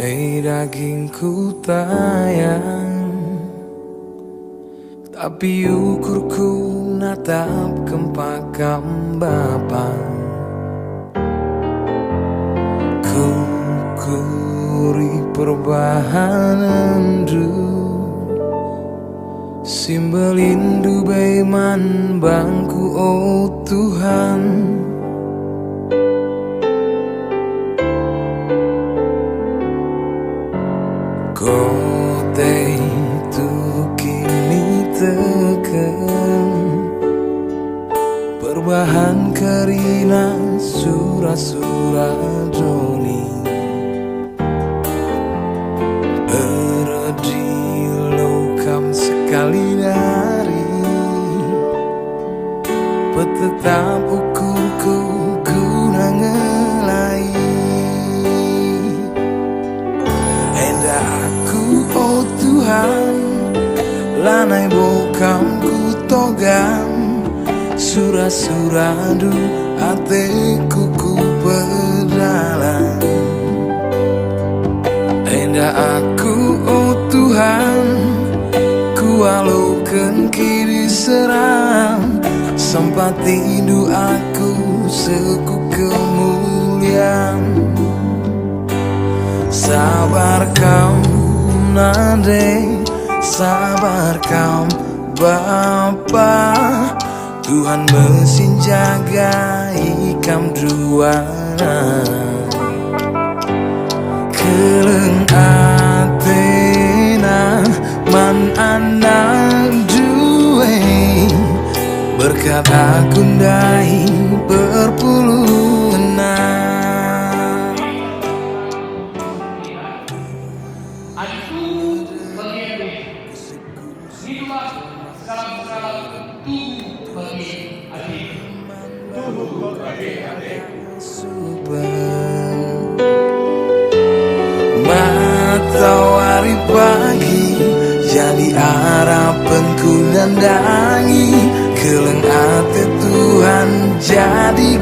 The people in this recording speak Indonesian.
Dagingku tayang, tapi ukurku natap kempakam Bapa. Kukuri perbahanan du Simbelindu baiman bangku oh Tuhan. Kote tu kini teken perbahan kerina surah-surah doni eredi lokam sekali dari petetap ukurku guna ngelai. Oh Tuhan, lanai bokam ku togam surah-surah du ateku ku pedalang. Endah aku oh Tuhan, ku alukan kiri serang sempat tindu aku seku kemuliaan. Sabar kau nade, sabar kau Bapa, Tuhan mesin jaga ikam duana. Keleng atena man anak duwe berkat aku ndai berpuluh enam. Matahari pagi jadi harapanku nandangi keleng ate Tuhan jadi